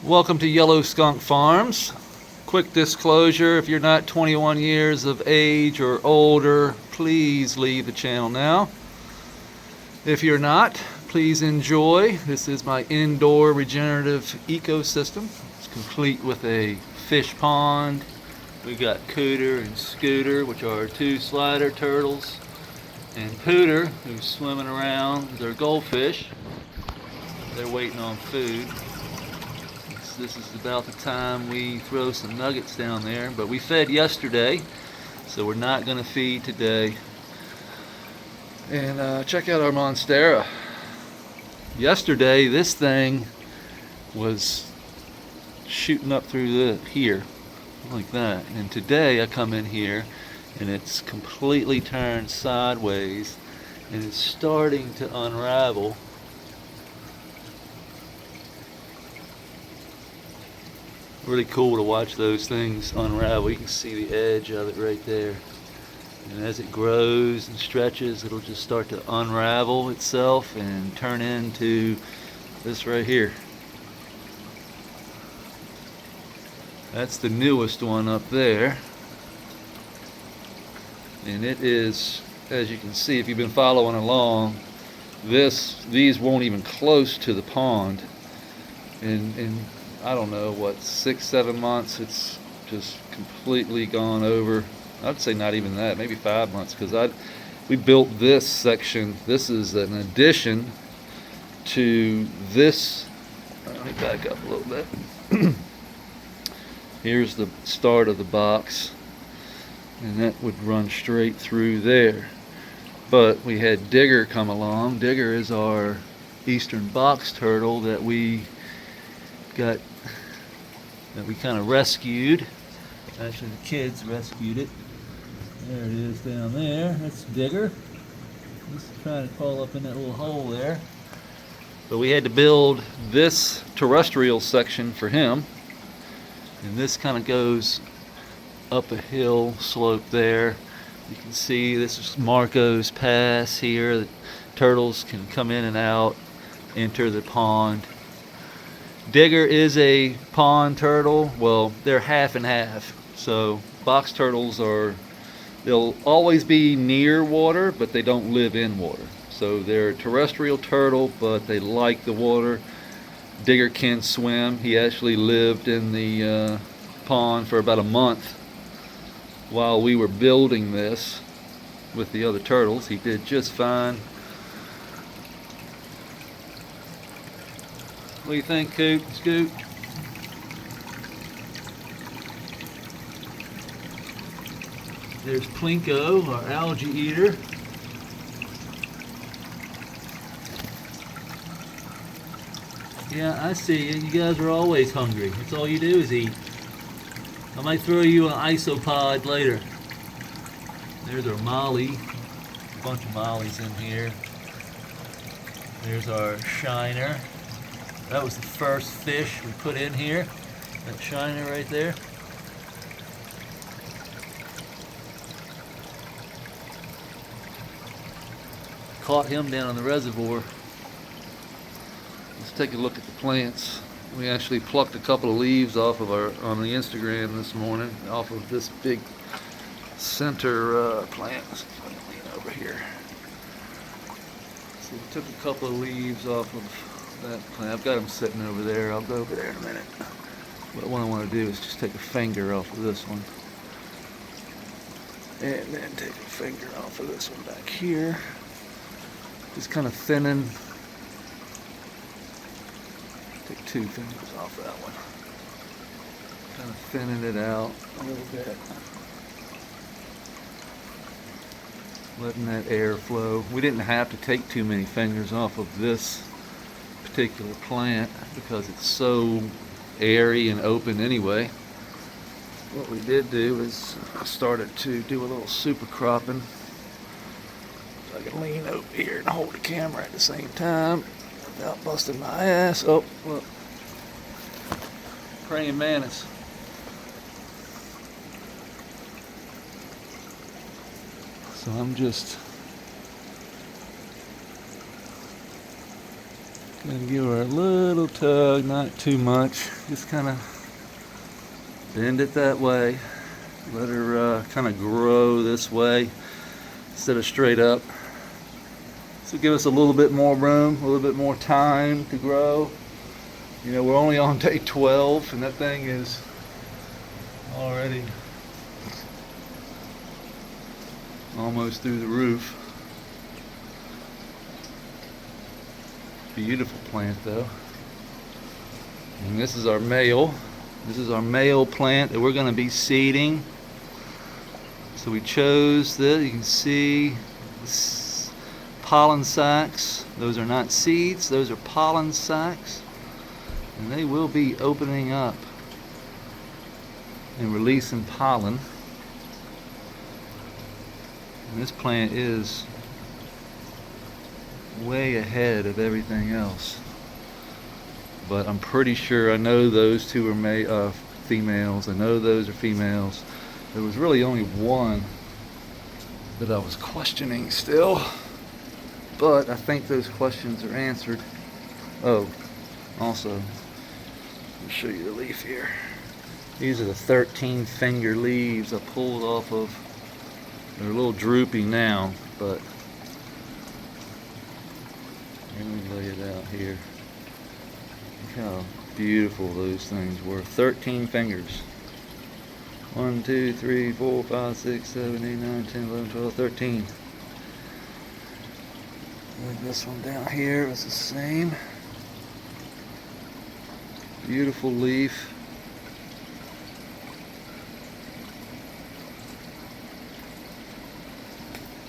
Welcome to Yellow Skunk Farms. Quick disclosure, if you're not 21 years of age or older, please leave the channel now. If you're not, please enjoy. This is my indoor regenerative ecosystem. It's complete with a fish pond. We got Cooter and Scooter, which are two slider turtles, and Pooter, who's swimming around. They're goldfish. They're waiting on food. This is about the time we throw some nuggets down there, but we fed yesterday, so we're not going to feed today. And check out our Monstera. Yesterday, this thing was shooting up through here, like that. And today, I come in here, and it's completely turned sideways, and it's starting to unravel. Really cool to watch those things unravel. You can see the edge of it right there. And as it grows and stretches, it'll just start to unravel itself and turn into this right here. That's the newest one up there. And it is, as you can see, if you've been following along, these won't even close to the pond. And I don't know, what, 6-7 months, it's just completely gone over. I'd say not even that, maybe 5 months, because we built this section. This is an addition to this. Let me back up a little bit. Here's the start of the box, and that would run straight through there. But we had Digger come along. Digger is our eastern box turtle that we kind of rescued. Actually, the kids rescued it. There it is down there. That's Digger. He's trying to crawl up in that little hole there. But we had to build this terrestrial section for him. And this kind of goes up a hill slope there. You can see this is Marco's Pass here. The turtles can come in and out, enter the pond. Digger is a pond turtle. Well, they're half and half. So box turtles they'll always be near water, but they don't live in water. So they're a terrestrial turtle, but they like the water. Digger can swim. He actually lived in the pond for about a month while we were building this with the other turtles. He did just fine. What do you think, Coot? Scoot? There's Plinko, our algae eater. Yeah, I see you. You guys are always hungry. That's all you do is eat. I might throw you an isopod later. There's our Molly. A bunch of Mollies in here. There's our Shiner. That was the first fish we put in here. That Shiner right there. Caught him down in the reservoir. Let's take a look at the plants. We actually plucked a couple of leaves off of on the Instagram this morning, off of this big center plant. Let's see if I can lean over here. So we took a couple of leaves off of that plant. I've got them sitting over there. I'll go over there in a minute. But what I want to do is just take a finger off of this one. And then take a finger off of this one back here. Just kind of thinning. Take 2 fingers off that one. Kind of thinning it out a little bit. Letting that air flow. We didn't have to take too many fingers off of this particular plant because it's so airy and open anyway. What we did do is I started to do a little super cropping. So I can lean over here and hold the camera at the same time without busting my ass. Oh, look. Praying mantis. So I'm just Gonna give her a little tug, not too much. Just kind of bend it that way. Let her kind of grow this way instead of straight up. So give us a little bit more room, a little bit more time to grow. You know, we're only on day 12 and that thing is already almost through the roof. Beautiful plant though. And this is our male. This is our male plant that we're going to be seeding. So we chose this. You can see this pollen sacs. Those are not seeds, those are pollen sacs. And they will be opening up and releasing pollen. And this plant is way ahead of everything else. But I'm pretty sure I know those two are females. I know those are females. There was really only one that I was questioning still. But I think those questions are answered. Oh, also, let me show you the leaf here. These are the 13 finger leaves I pulled off of. They're a little droopy now, but let me lay it out here. Look how beautiful those things were. 13 fingers. 1, 2, 3, 4, 5, 6, 7, 8, 9, 10, 11, 12, 13. And this one down here is the same. Beautiful leaf.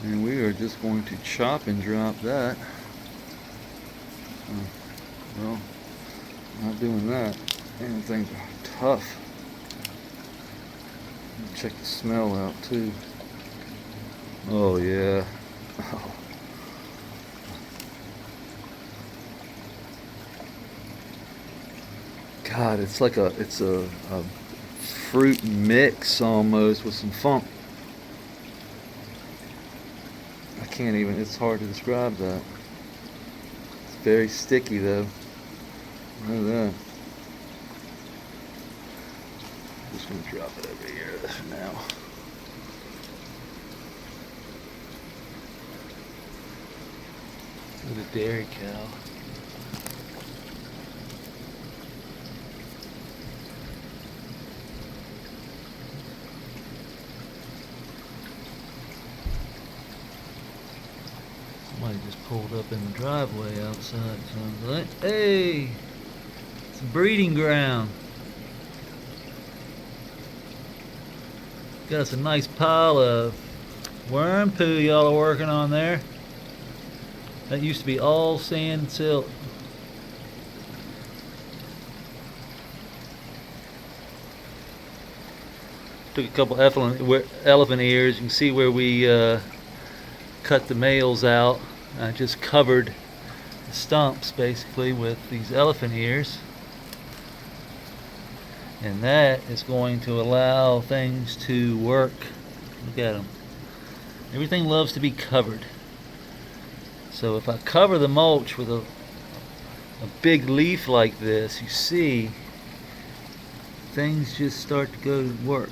And we are just going to chop and drop that. Well, not doing that. And things are tough. Check the smell out too. Oh yeah. Oh. God, it's like a fruit mix almost with some funk. I can't even, it's hard to describe that. It's very sticky though. Look at that. Just gonna drop it over here for now. Look at the dairy cow. Somebody just pulled up in the driveway outside, sounds like. Hey! It's a breeding ground. Got us a nice pile of worm poo y'all are working on there. That used to be all sand and silt. Took a couple elephant ears. You can see where we cut the males out. I just covered the stumps basically with these elephant ears. And that is going to allow things to work. Look at them. Everything loves to be covered. So if I cover the mulch with a big leaf like this, you see things just start to go to work.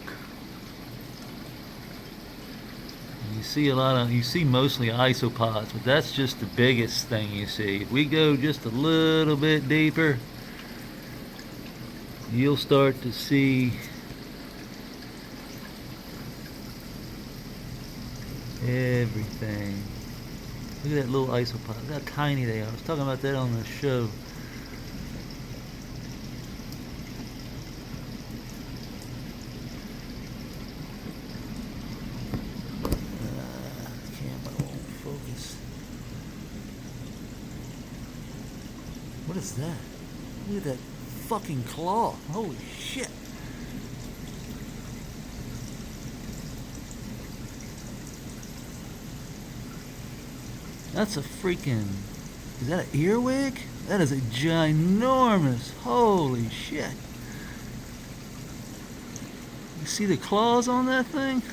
You see mostly isopods, but that's just the biggest thing you see. If we go just a little bit deeper, you'll start to see everything. Look at that little isopod. Look how tiny they are. I was talking about that on the show. Camera won't focus. What is that? Look at that fucking claw. Holy shit. That's a freaking... Is that an earwig? That is a ginormous... Holy shit. You see the claws on that thing?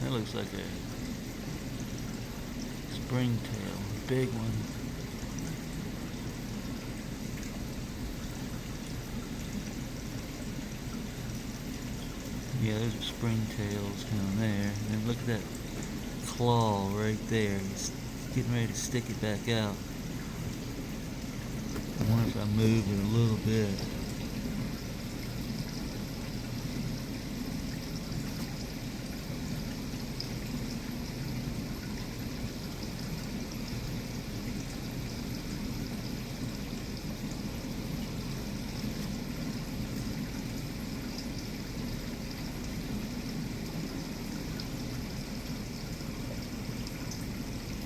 That looks like a springtail, big one. Yeah, those are springtails down there. And then look at that claw right there. He's getting ready to stick it back out. I wonder if I move it a little bit.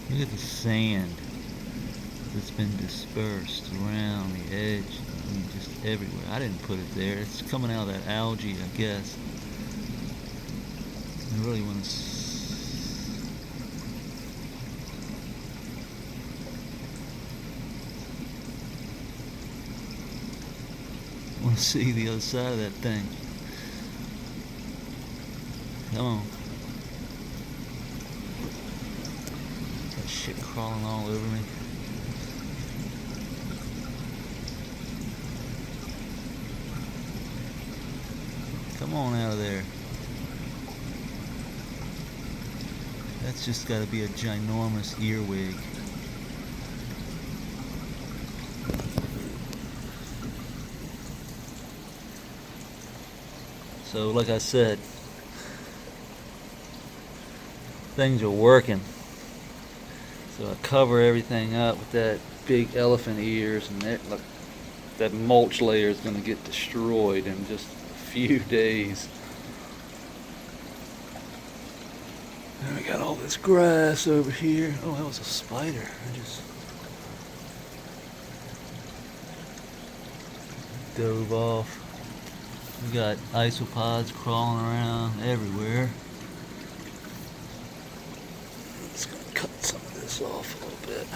Look at the sand that's been dispersed around the edge. I mean, just everywhere. I didn't put it there. It's coming out of that algae, I guess. I really want to see the other side of that thing. Come on. That shit crawling all over me. Come on out of there. That's just got to be a ginormous earwig. So like I said, things are working. So I cover everything up with that big elephant ears, and look, that mulch layer is going to get destroyed in just a few days. And we got all this grass over here. Oh, that was a spider. I just dove off. We got isopods crawling around everywhere. Just gonna cut some of this off a little bit.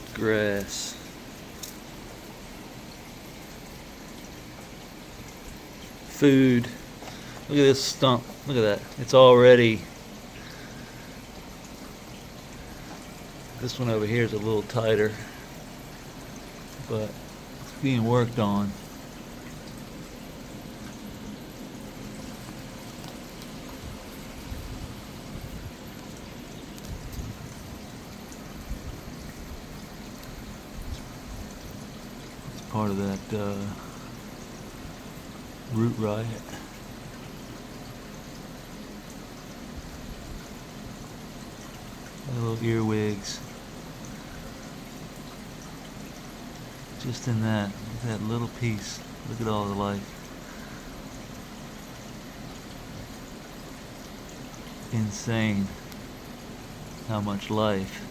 Good grass. Food. Look at this stump. Look at that. It's already. This one over here is a little tighter, but it's being worked on. It's part of that root riot. Little earwigs. Just in that little piece. Look at all the life. Insane how much life.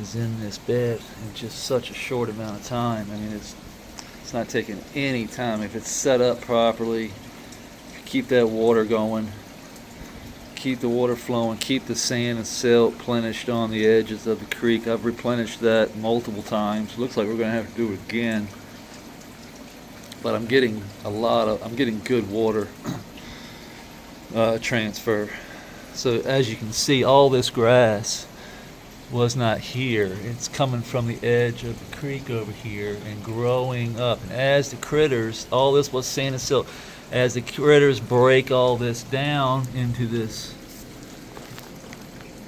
Is in this bed in just such a short amount of time. I mean, it's not taking any time. If it's set up properly, keep that water going, keep the water flowing, keep the sand and silt replenished on the edges of the creek. I've replenished that multiple times. Looks like we're going to have to do it again. But I'm getting good water transfer. So as you can see, all this grass was not here. It's coming from the edge of the creek over here and growing up. And as the critters, all this was sand and silt, as the critters break all this down into this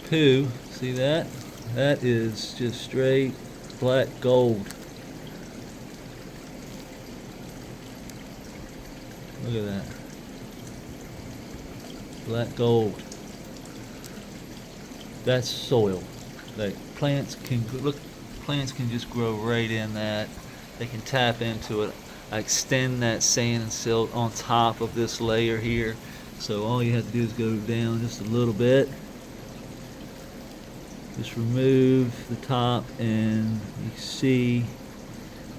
poo, see that? That is just straight black gold. Look at that. Black gold. That's soil. Like plants can just grow right in that. They can tap into it. I extend that sand and silt on top of this layer here. So all you have to do is go down just a little bit. Just remove the top and you see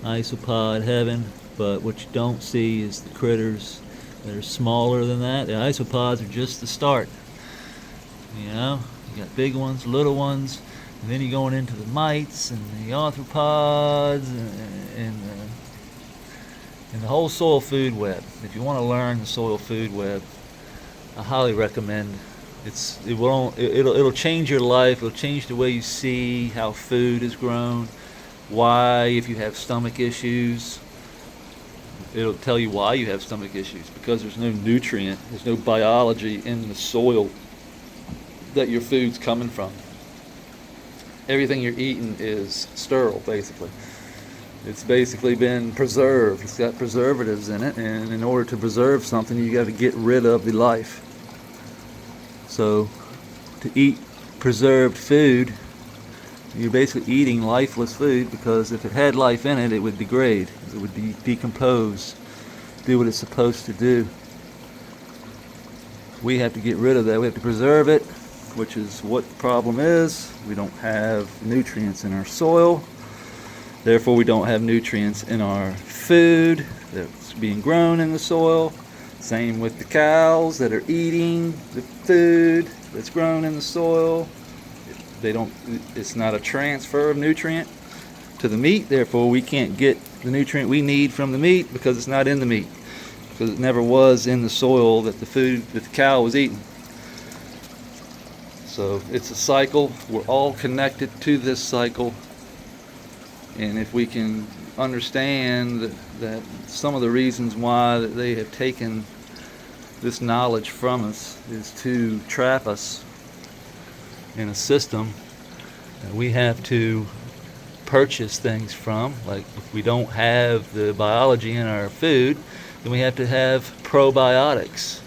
isopod heaven. But what you don't see is the critters that are smaller than that. The isopods are just the start. You know, you got big ones, little ones. And then you're going into the mites and the arthropods and the whole soil food web. If you want to learn the soil food web, I highly recommend. It'll change your life. It'll change the way you see how food is grown. Why, if you have stomach issues, it'll tell you why you have stomach issues, because there's no nutrient, there's no biology in the soil that your food's coming from. Everything you're eating is sterile, basically. It's basically been preserved. It's got preservatives in it, and in order to preserve something, you got to get rid of the life. So, to eat preserved food, you're basically eating lifeless food, because if it had life in it, it would degrade. It would decompose, do what it's supposed to do. We have to get rid of that. We have to preserve it, which is what the problem is. We don't have nutrients in our soil. Therefore, we don't have nutrients in our food that's being grown in the soil. Same with the cows that are eating the food that's grown in the soil. It's not a transfer of nutrient to the meat. Therefore, we can't get the nutrient we need from the meat, because it's not in the meat, because it never was in the soil that the cow was eating. So it's a cycle. We're all connected to this cycle. And if we can understand that some of the reasons why that they have taken this knowledge from us is to trap us in a system that we have to purchase things from. Like, if we don't have the biology in our food, then we have to have probiotics.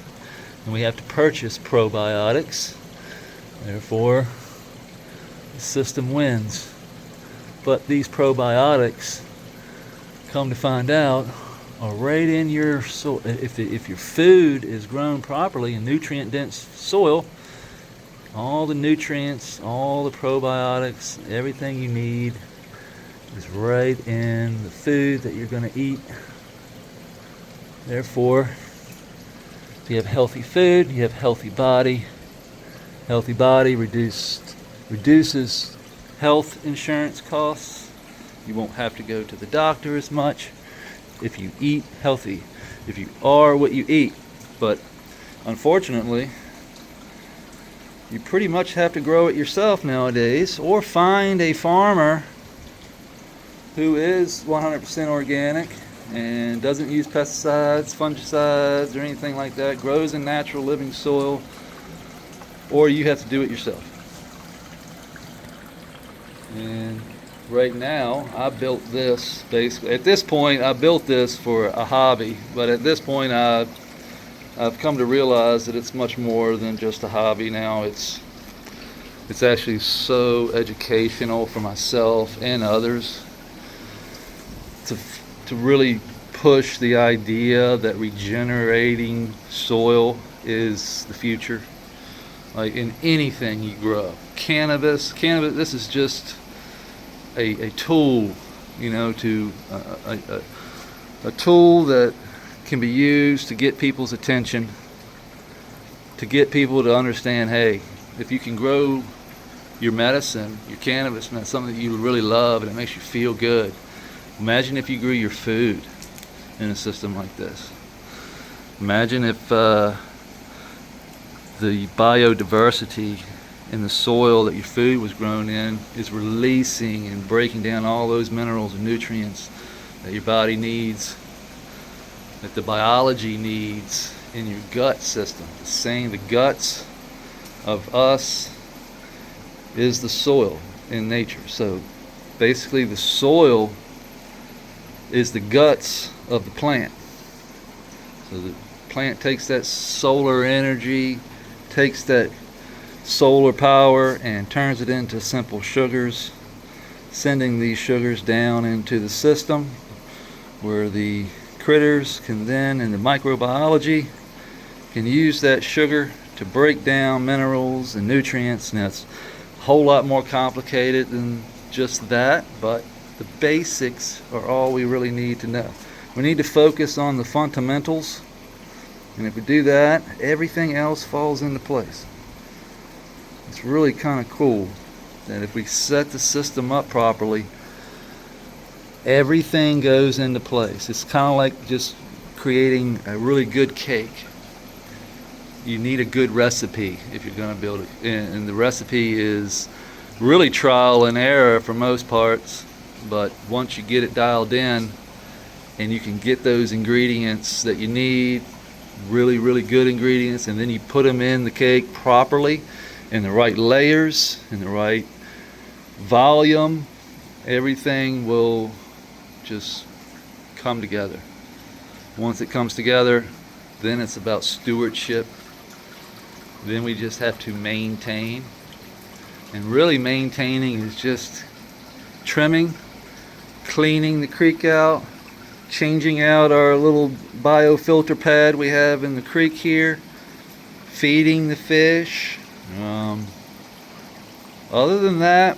And we have to purchase probiotics. Therefore, the system wins. But these probiotics, come to find out, are right in your soil. If your food is grown properly in nutrient-dense soil, all the nutrients, all the probiotics, everything you need is right in the food that you're going to eat. Therefore, if you have healthy food, you have healthy body. Healthy body reduces health insurance costs. You won't have to go to the doctor as much if you eat healthy, if you are what you eat. But unfortunately, you pretty much have to grow it yourself nowadays, or find a farmer who is 100% organic and doesn't use pesticides, fungicides, or anything like that, grows in natural living soil, or you have to do it yourself. And right now, I built this basically. At this point, I built this for a hobby, but at this point, I've come to realize that it's much more than just a hobby now. It's actually so educational for myself and others to really push the idea that regenerating soil is the future. Like in anything you grow, cannabis, this is just a tool, a tool that can be used to get people's attention, to get people to understand, hey, if you can grow your medicine, your cannabis, something that you really love and it makes you feel good. Imagine if you grew your food in a system like this. Imagine if the biodiversity in the soil that your food was grown in is releasing and breaking down all those minerals and nutrients that your body needs, that the biology needs in your gut system. The guts of us is the soil in nature. So basically the soil is the guts of the plant. So the plant takes that solar energy, takes that solar power and turns it into simple sugars, sending these sugars down into the system where the critters can then, in the microbiology, can use that sugar to break down minerals and nutrients. Now it's a whole lot more complicated than just that, but the basics are all we really need to know. We need to focus on the fundamentals, and if we do that, everything else falls into place. It's really kind of cool that if we set the system up properly, everything goes into place. It's kind of like just creating a really good cake. You need a good recipe if you're going to build it, and the recipe is really trial and error for most parts, but once you get it dialed in and you can get those ingredients that you need, really good ingredients, and then you put them in the cake properly in the right layers, in the right volume, everything will just come together. Once it comes together, then it's about stewardship. Then we just have to maintain, and really maintaining is just trimming, cleaning the creek out, changing out our little biofilter pad we have in the creek here, feeding the fish. Other than that,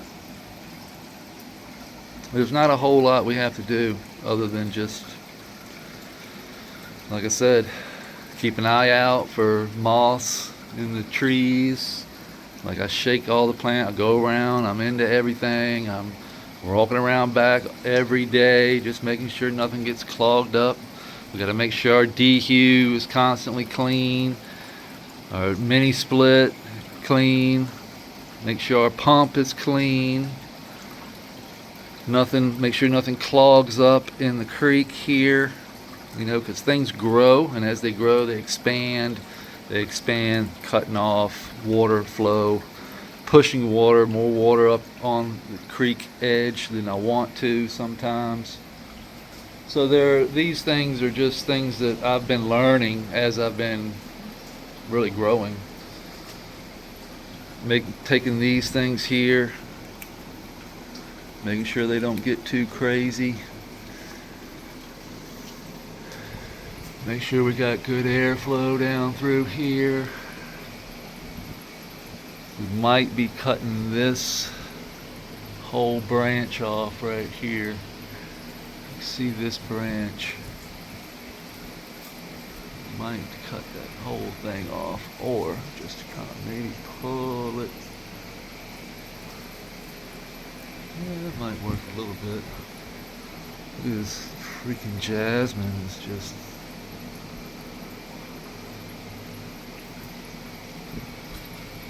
there's not a whole lot we have to do other than just, like I said, keep an eye out for moss in the trees. Like, I shake all the plant, I go around, I'm into everything. I'm walking around back every day, just making sure nothing gets clogged up. We got to make sure our dehu is constantly clean, our mini split clean, make sure our pump is clean. Make sure nothing clogs up in the creek here, because things grow, and as they grow, they expand, cutting off water flow, pushing more water up on the creek edge than I want to sometimes. So these things are just things that I've been learning as I've been really growing. Taking these things here, making sure they don't get too crazy. Make sure we got good airflow down through here. We might be cutting this whole branch off right here. See this branch? Might cut that whole thing off, or just kind of maybe pull it. Yeah, that might work a little bit. Look at this freaking jasmine is just...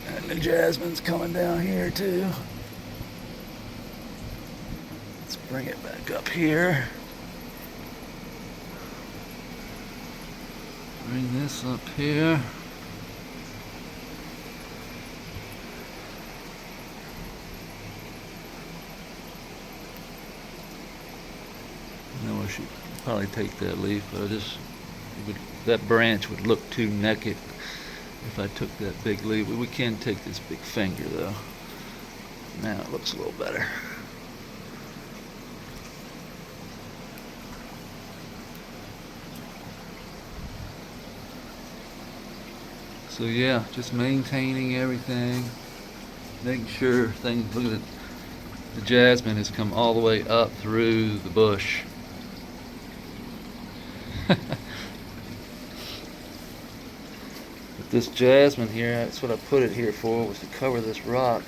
And the jasmine's coming down here too. Let's bring it back up here. Bring this up here. No, I should probably take that leaf, but that branch would look too naked if I took that big leaf. We can take this big finger though. Now it looks a little better. So yeah, just maintaining everything, making sure things, look at it, the jasmine has come all the way up through the bush. But this jasmine here, that's what I put it here for, was to cover this rock.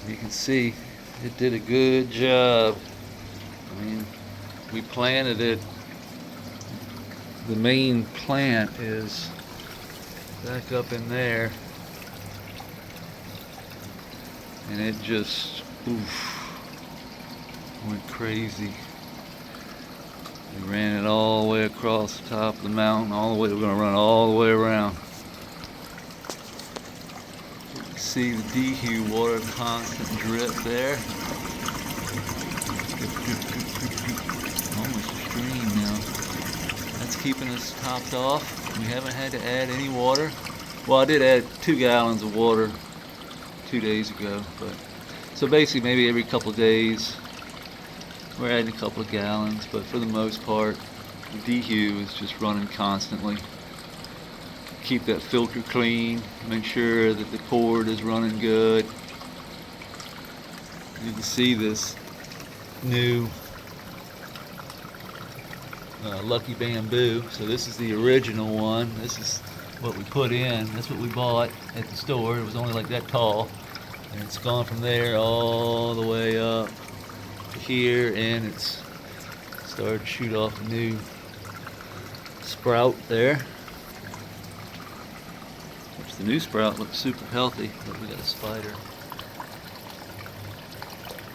You can see it did a good job. I mean, we planted it. The main plant is back up in there, and it just went crazy. We ran it all the way across the top of the mountain, all the way. We're going to run all the way around. You can see the dehu water, constant drip there. Almost a stream now. That's keeping us topped off. We haven't had to add any water. Well, I did add 2 gallons of water 2 days ago, but so basically maybe every couple of days we're adding a couple of gallons, but for the most part the dehu is just running constantly. Keep that filter clean, make sure that the cord is running good. You can see this new Lucky Bamboo. So this is the original one. This is what we put in. That's what we bought at the store. It was only like that tall, and it's gone from there all the way up to here, and it's started to shoot off a new sprout there. Which the new sprout looks super healthy, but we got a spider.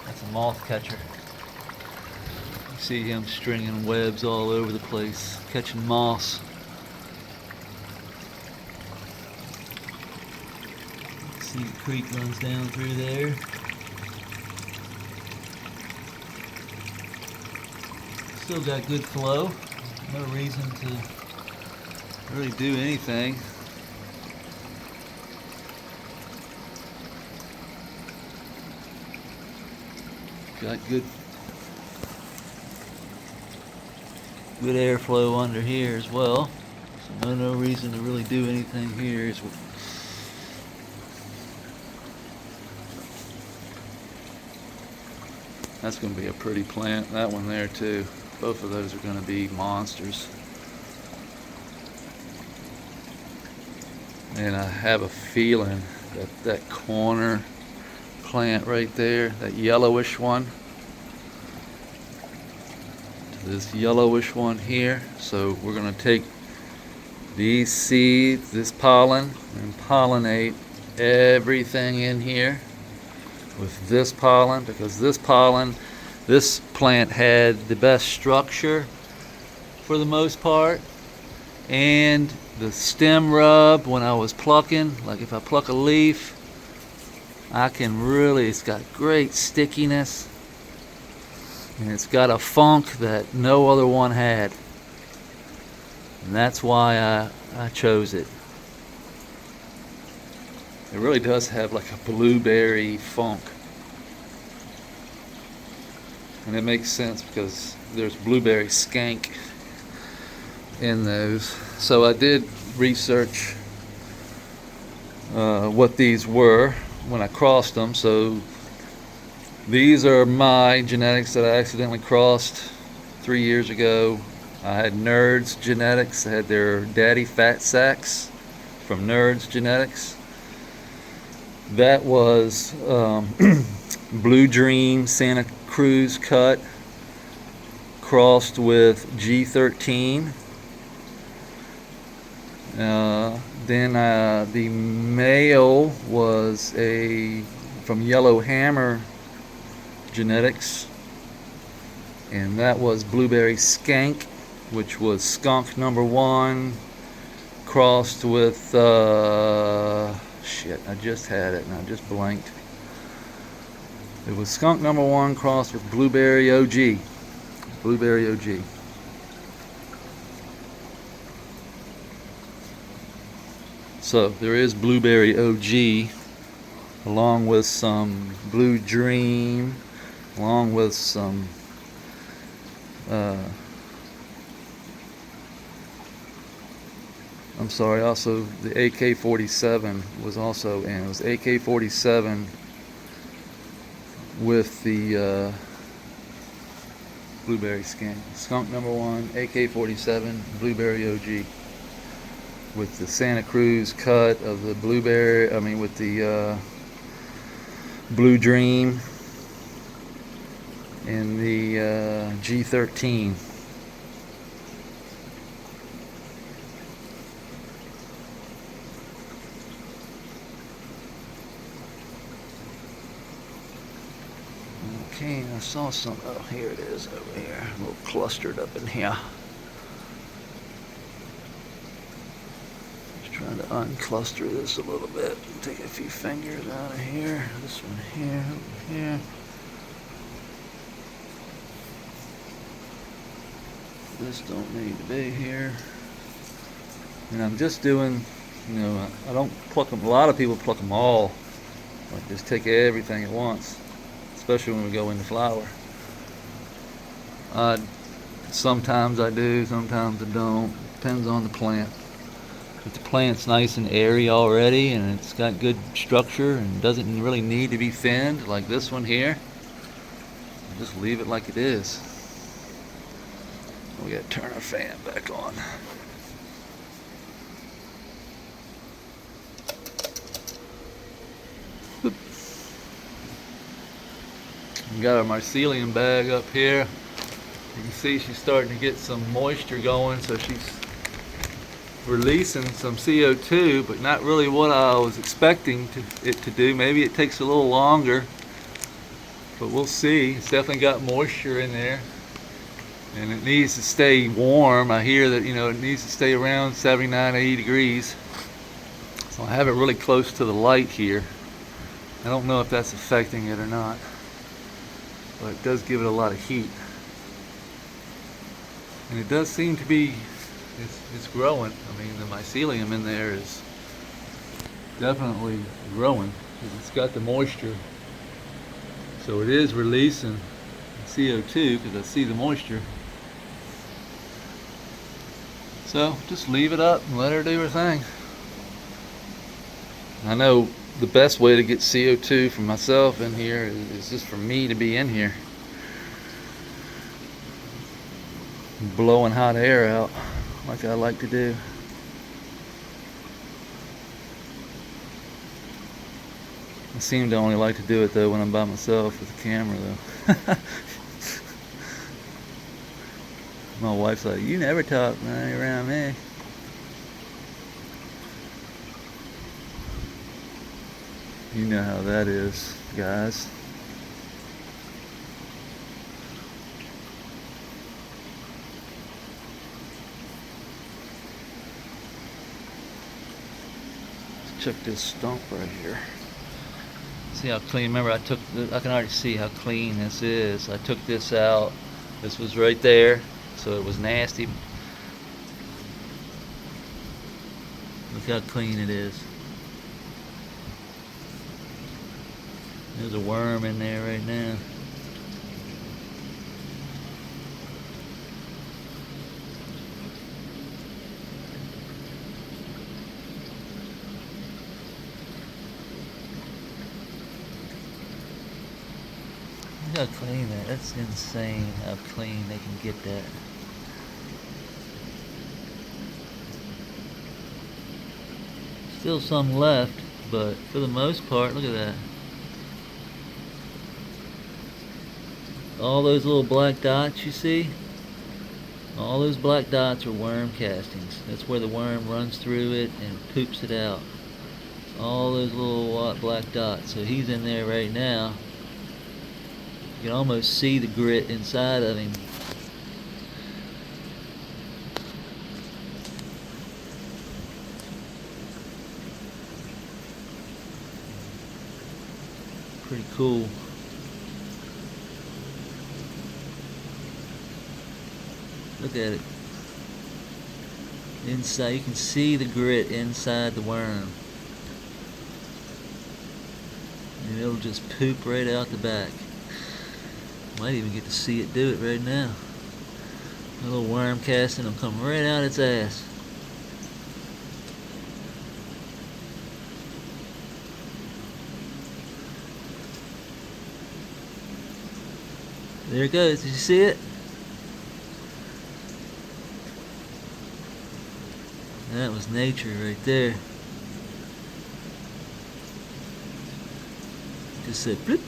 That's a moth catcher. You see him stringing webs all over the place, catching moths. See the creek runs down through there. Still got good flow. No reason to really do anything. Got good airflow under here as well. So no reason to really do anything here. That's going to be a pretty plant. That one there too. Both of those are going to be monsters. And I have a feeling that that corner plant right there, that yellowish one, to this yellowish one here. So we're going to take these seeds, this pollen, and pollinate everything in here with this pollen, because this plant had the best structure for the most part, and the stem rub when I was plucking, like if I pluck a leaf, I can really, it's got great stickiness, and it's got a funk that no other one had, and that's why I chose it. It really does have like a blueberry funk. And it makes sense because there's blueberry skank in those. So I did research what these were when I crossed them. So these are my genetics that I accidentally crossed 3 years ago. I had Nerds Genetics. I had their daddy fat sacks from Nerds Genetics. That was Blue Dream Santa Cruz cut crossed with G13. Then the male was from Yellow Hammer Genetics, and that was Blueberry Skank, which was skunk number 1 crossed with shit, I just had it and I just blanked. It was skunk number 1 crossed with Blueberry OG. Blueberry OG. So there is Blueberry OG, along with some Blue Dream, along with some I'm sorry, also the AK-47 was also in. It was AK-47 with the Blueberry Skank. Skunk number 1, AK-47, Blueberry OG. With the Santa Cruz cut of the blueberry, with the Blue Dream and the G13. Okay, I saw some. Oh, here it is over here. A little clustered up in here. Just trying to uncluster this a little bit. Take a few fingers out of here. This one here, over here. This don't need to be here. And I'm just doing, I don't pluck them. A lot of people pluck them all. Like just take everything at once. Especially when we go into flower. Sometimes I do, sometimes I don't. Depends on the plant. If the plant's nice and airy already and it's got good structure and doesn't really need to be thinned, like this one here, just leave it like it is. We gotta turn our fan back on. We got our mycelium bag up here. You can see she's starting to get some moisture going, so she's releasing some CO2, but not really what I was expecting it to do. Maybe it takes a little longer, but we'll see. It's definitely got moisture in there, and it needs to stay warm. I hear that, it needs to stay around 79, 80 degrees. So I have it really close to the light here. I don't know if that's affecting it or not, but it does give it a lot of heat. And it does seem to be, it's growing. I mean, the mycelium in there is definitely growing. It's got the moisture. So it is releasing CO2 because I see the moisture. So just leave it up and let her do her thing. I know the best way to get CO2 from myself in here is just for me to be in here, blowing hot air out like I like to do. I seem to only like to do it though when I'm by myself with the camera though. My wife's like, "You never talk when you're around me." You know how that is, guys. Let's check this stump right here. See how clean. Remember, I can already see how clean this is. I took this out. This was right there, so it was nasty. Look how clean it is. There's a worm in there right now. Look how clean that. That's insane how clean they can get that. Still some left, but for the most part, look at that. All those little black dots you see, all those black dots are worm castings. That's where the worm runs through it and poops it out. All those little black dots. So he's in there right now. You can almost see the grit inside of him. Pretty cool. Look at it. Inside, you can see the grit inside the worm. And it'll just poop right out the back. Might even get to see it do it right now. A little worm casting will come right out its ass. There it goes. Did you see it? That was nature right there. Just said bloop.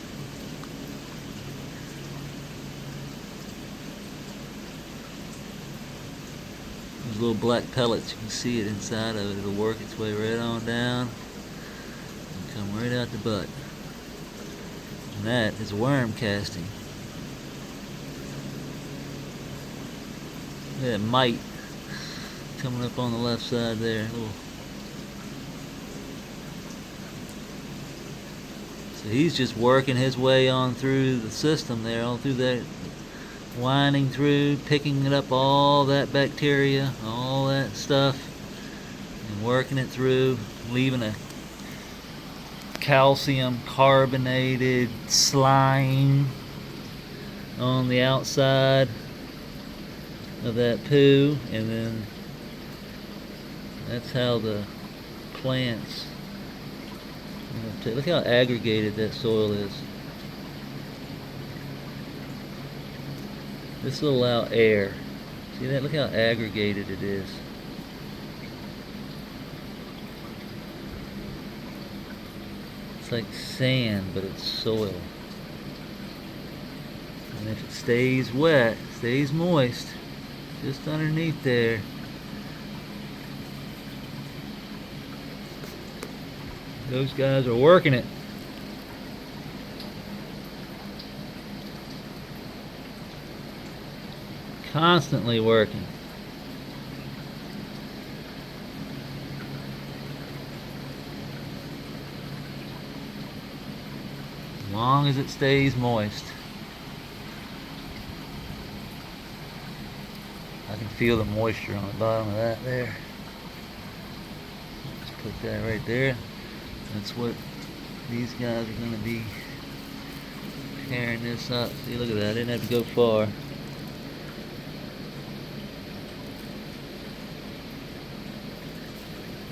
Those little black pellets, you can see it inside of it. It'll work its way right on down and come right out the butt. And that is worm casting. Look at that mite coming up on the left side there. So he's just working his way on through the system there, all through that, winding through, picking it up all that bacteria, all that stuff, and working it through, leaving a calcium carbonated slime on the outside of that poo, and then that's how the plants, look how aggregated that soil is. This will allow air. See that? Look how aggregated it is. looks like sand, but it's soil. And if it stays wet, stays moist, just underneath there, those guys are working it. Constantly working. As long as it stays moist. I can feel the moisture on the bottom of that there. Just put that right there. That's what these guys are going to be pairing this up. See, look at that. I didn't have to go far.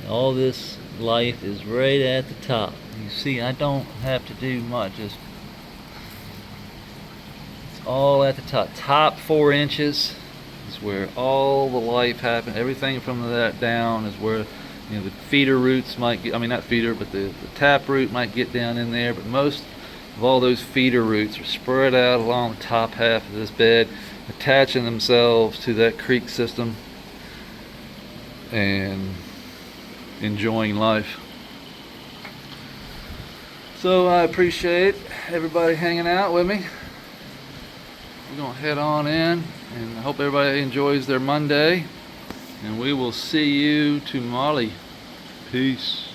All this life is right at the top. You see, I don't have to do much. Just it's all at the top. Top 4 inches is where all the life happens. Everything from that down is where, you know, the feeder roots might get. I mean, not feeder, but the tap root might get down in there. But most of all those feeder roots are spread out along the top half of this bed, attaching themselves to that creek system and enjoying life. So I appreciate everybody hanging out with me. We're gonna head on in, and I hope everybody enjoys their Monday, and we will see you tomorrow. Peace.